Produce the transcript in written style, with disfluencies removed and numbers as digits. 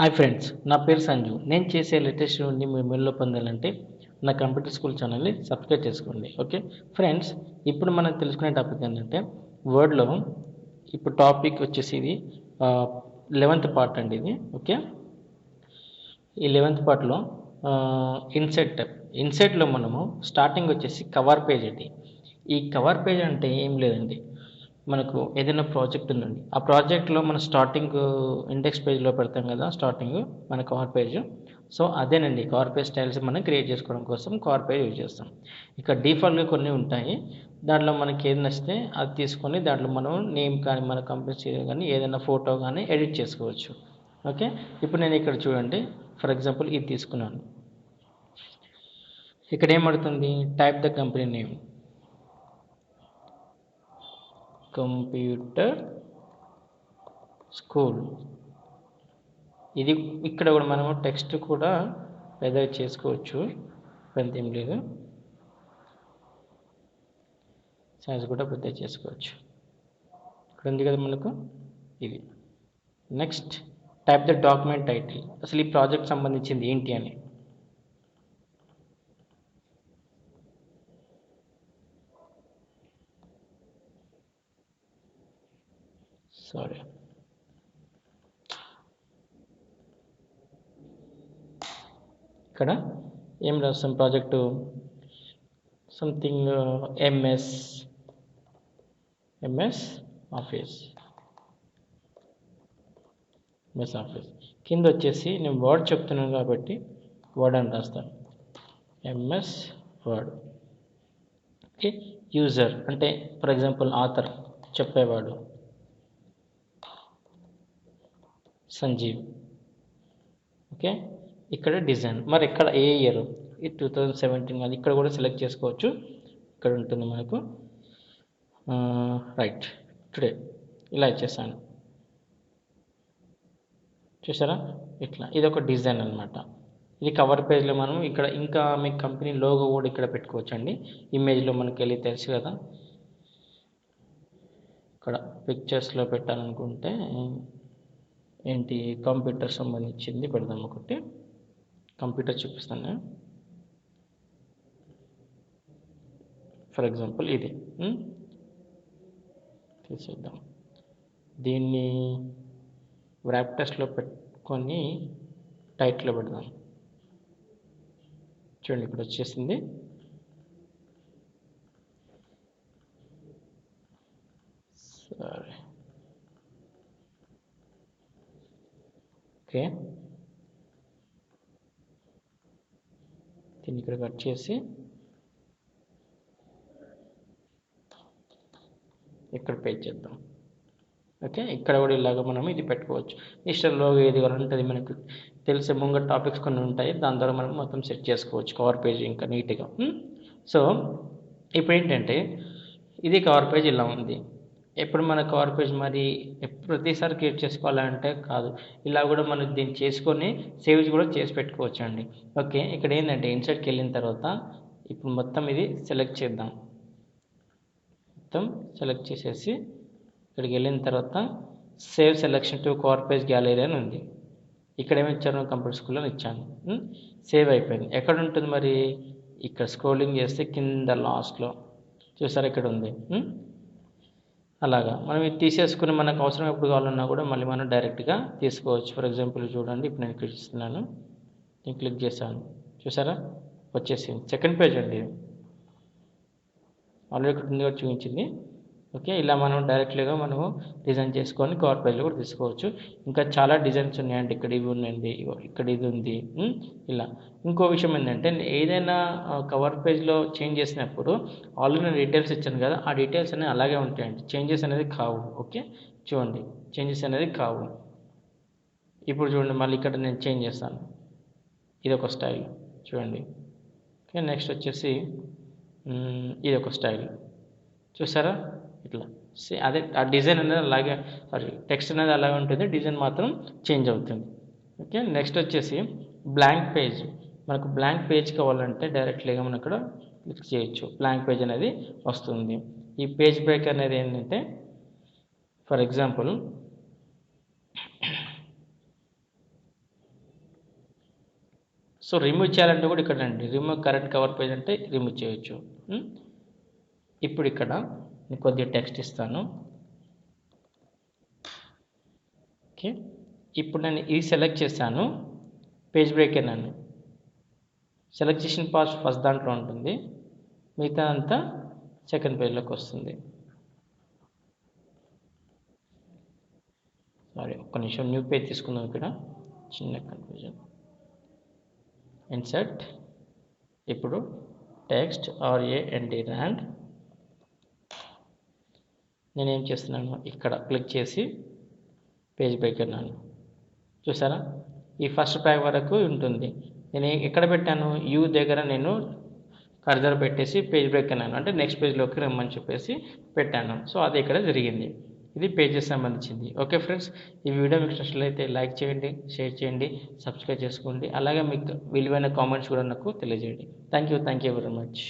Hi friends, నా పేరు సంజు. నేను చేసే లేటెస్ట్ నుండి మీ మెయిల్లో పొందాలంటే నా కంప్యూటర్ స్కూల్ ఛానల్ని సబ్స్క్రైబ్ చేసుకోండి. ఓకే ఫ్రెండ్స్, ఇప్పుడు మనం తెలుసుకునే టాపిక్ ఏంటంటే వర్డ్లో ఇప్పుడు టాపిక్ వచ్చేసి ఇది 11th పార్ట్ అండి ఇది. ఓకే, ఈ 11th పార్ట్లో ఇన్సెట్ ఇన్సెట్లో మనము స్టార్టింగ్ వచ్చేసి కవర్ పేజ్ అండి. ఈ కవర్ పేజ్ అంటే ఏం లేదండి, మనకు ఏదైనా ప్రాజెక్ట్ ఉందండి, ఆ ప్రాజెక్ట్లో మన స్టార్టింగ్ ఇండెక్స్ పేజ్లో పెడతాం కదా, స్టార్టింగ్ మన కవర్ పేజ్. సో అదేనండి కవర్ పేజ్ స్టైల్స్ మనం క్రియేట్ చేసుకోవడం కోసం కవర్ పేజ్ యూజ్ చేస్తాం. ఇక డిఫాల్ట్గా కొన్ని ఉంటాయి, దాంట్లో మనకి ఏది నచ్చితే అది తీసుకొని దాంట్లో మనం నేమ్ కానీ మన కంపెనీ కానీ ఏదైనా ఫోటో కానీ ఎడిట్ చేసుకోవచ్చు. ఓకే, ఇప్పుడు నేను ఇక్కడ చూడండి, ఫర్ ఎగ్జాంపుల్ ఇది తీసుకున్నాను. ఇక్కడ ఏమడుతుంది, type the company name, computer school. ఇది ఇక్కడ కూడా మనము టెక్స్ట్ కూడా పెద్దగా చేసుకోవచ్చు, పెద్ద ఏం లేదు, సైజ్ కూడా పెద్ద చేసుకోవచ్చు. ఇక్కడ ఉంది కదా మనకు ఇది. Next type the document title, అసలు ఈ ప్రాజెక్ట్ సంబంధించింది ఏంటి అని. సారీ, ఇక్కడ ఏం రాస్తాం, project something MS office, MS office. కింద వచ్చేసి నేను వర్డ్ చెప్తున్నాను కాబట్టి వర్డ్ అని రాస్తాను, ఎంఎస్ వర్డ్. ఓకే, యూజర్ అంటే ఫర్ ఎగ్జాంపుల్ ఆథర్ చెప్పేవాడు సంజీవ్. ఓకే, ఇక్కడ డిజైన్ మరి ఇక్కడ ఏ ఇయర్, ఈ 2017 కానీ ఇక్కడ కూడా సెలెక్ట్ చేసుకోవచ్చు. ఇక్కడ ఉంటుంది మనకు రైట్ టుడే, ఇలా ఇచ్చేసాను. చూసారా, ఇట్లా ఇది ఒక డిజైన్ అనమాట. ఇది కవర్ పేజ్లో మనం ఇక్కడ ఇంకా మీ కంపెనీ లోగో కూడా ఇక్కడ పెట్టుకోవచ్చు అండి. ఇమేజ్లో మనకి వెళ్ళి తెలుసు కదా, ఇక్కడ పిక్చర్స్లో పెట్టాలనుకుంటే ఏంటి కంప్యూటర్ సంబంధించింది పెడదాం. ఒకటి కంప్యూటర్ చూపిస్తాను, ఫర్ ఎగ్జాంపుల్ ఇది తీసేద్దాం. దీన్ని వ్రాప్ టెస్ట్లో పెట్టుకొని టైట్లో పెడదాం. చూడండి ఇక్కడ వచ్చేసింది. సరే, ఓకే, దీన్ని ఇక్కడ కట్ చేసి ఇక్కడ పేజ్ చేద్దాం. ఓకే, ఇక్కడ కూడా ఇలాగ మనం ఇది పెట్టుకోవచ్చు. ఇన్స్టాలో ఏది కావాలంటే అది మనకు తెలిసే ముంగ టాపిక్స్ కొన్ని ఉంటాయి, దాని ద్వారా మనం మొత్తం సెట్ చేసుకోవచ్చు కవర్ పేజ్ ఇంకా నీట్గా. సో ఇప్పుడు ఏంటంటే ఇది కవర్ పేజ్ ఇలా ఉంది. ఎప్పుడు మన కవర్ పేజ్ మరి ప్రతిసారి క్రియేట్ చేసుకోవాలంటే కాదు, ఇలా కూడా మనం దీన్ని చేసుకొని సేవ్ కూడా చేసి పెట్టుకోవచ్చు అండి. ఓకే, ఇక్కడ ఏంటంటే ఇన్సర్ట్కి వెళ్ళిన తర్వాత ఇప్పుడు మొత్తం ఇది సెలెక్ట్ చేద్దాం. మొత్తం సెలెక్ట్ చేసేసి ఇక్కడికి వెళ్ళిన తర్వాత save selection to cover page gallery అని ఉంది. ఇక్కడ ఏమి ఇచ్చాను, కంప్యూటర్ స్కూల్లో ఇచ్చాను. సేవ్ అయిపోయింది. ఎక్కడ ఉంటుంది మరి, ఇక్కడ స్క్రోలింగ్ చేస్తే కింద లాస్ట్లో చూసారా ఇక్కడ ఉంది. అలాగా మనం ఇది తీసేసుకుని మనకు అవసరం ఎప్పుడు కావాలన్నా కూడా మళ్ళీ మనం డైరెక్ట్గా తీసుకోవచ్చు. ఫర్ ఎగ్జాంపుల్ చూడండి, ఇప్పుడు నేను క్లిక్ చేస్తున్నాను, నేను క్లిక్ చేశాను, చూసారా వచ్చేసింది. సెకండ్ పేజ్ అండి, ఆల్రెడీ ఇక్కడ ఉంది కూడా చూపించింది. ఓకే, ఇలా మనం డైరెక్ట్లీగా మనము డిజైన్ చేసుకొని కవర్ పేజ్లో కూడా తీసుకోవచ్చు. ఇంకా చాలా డిజైన్స్ ఉన్నాయండి, ఇక్కడ ఇవి ఉన్నాయండి, ఇక్కడ ఇది ఉంది. ఇలా ఇంకో విషయం ఏంటంటే ఏదైనా కవర్ పేజ్లో చేంజ్ చేసినప్పుడు ఆల్రెడీ నేను డీటెయిల్స్ ఇచ్చాను కదా, ఆ డీటెయిల్స్ అనేవి అలాగే ఉంటాయండి, చేంజెస్ అనేది కావు. ఓకే, చూడండి చేంజెస్ అనేది కావు. ఇప్పుడు చూడండి మళ్ళీ ఇక్కడ నేను చేంజ్ చేస్తాను, ఇది ఒక స్టైల్ చూడండి. ఓకే, నెక్స్ట్ వచ్చేసి ఇది ఒక స్టైల్, చూసారా ఇట్లా. అదే ఆ డిజైన్ అనేది అలాగే, సారీ టెక్స్ట్ అనేది అలాగే ఉంటుంది, డిజైన్ మాత్రం చేంజ్ అవుతుంది. ఓకే, నెక్స్ట్ వచ్చేసి బ్లాంక్ పేజ్. మనకు బ్లాంక్ పేజ్ కావాలంటే డైరెక్ట్లీగా మనం ఇక్కడ క్లిక్ చేయొచ్చు, బ్లాంక్ పేజ్ అనేది వస్తుంది. ఈ పేజ్ బ్రేక్ అనేది ఏంటంటే ఫర్ ఎగ్జాంపుల్ సో రిమూవ్ చేయాలంటే కూడా ఇక్కడ అండి రిమూవ్ కరెంట్ కవర్ పేజ్ అంటే రిమూవ్ చేయొచ్చు. ఇప్పుడు ఇక్కడ నేను కొద్దిగా టెక్స్ట్ ఇస్తాను. ఓకే, ఇప్పుడు నేను ఇది సెలెక్ట్ చేశాను, పేజ్ బ్రేక్ అన్నాను. సెలెక్ట్ చేసిన పార్ట్ ఫస్ట్ దాంట్లో ఉంటుంది, మిగతా అంతా సెకండ్ పేజ్లోకి వస్తుంది. సారీ, ఒక్క నిమిషం, న్యూ పేజ్ తీసుకుందాం. ఇక్కడ చిన్న కన్ఫ్యూజన్. ఇన్సర్ట్, ఇప్పుడు టెక్స్ట్ RAND. నేనేం చేస్తున్నాను, ఇక్కడ క్లిక్ చేసి పేజ్ బ్రేక్ అన్నాను. చూసారా, ఈ ఫస్ట్ ప్యాక్ వరకు ఉంటుంది. నేను ఎక్కడ పెట్టాను, యూ దగ్గర నేను కర్సర్ పెట్టేసి పేజ్ బ్రేక్ అన్నాను, అంటే నెక్స్ట్ పేజ్లోకి రమ్మని చెప్పేసి పెట్టాను. సో అది ఇక్కడ జరిగింది. ఇది పేజెస్ సంబంధించింది. ఓకే ఫ్రెండ్స్, ఈ వీడియో మీకు నచ్చినట్లయితే లైక్ చేయండి, షేర్ చేయండి, సబ్స్క్రైబ్ చేసుకోండి. అలాగే మీకు విలువైన కామెంట్స్ కూడా నాకు తెలియజేయండి. Thank you very much.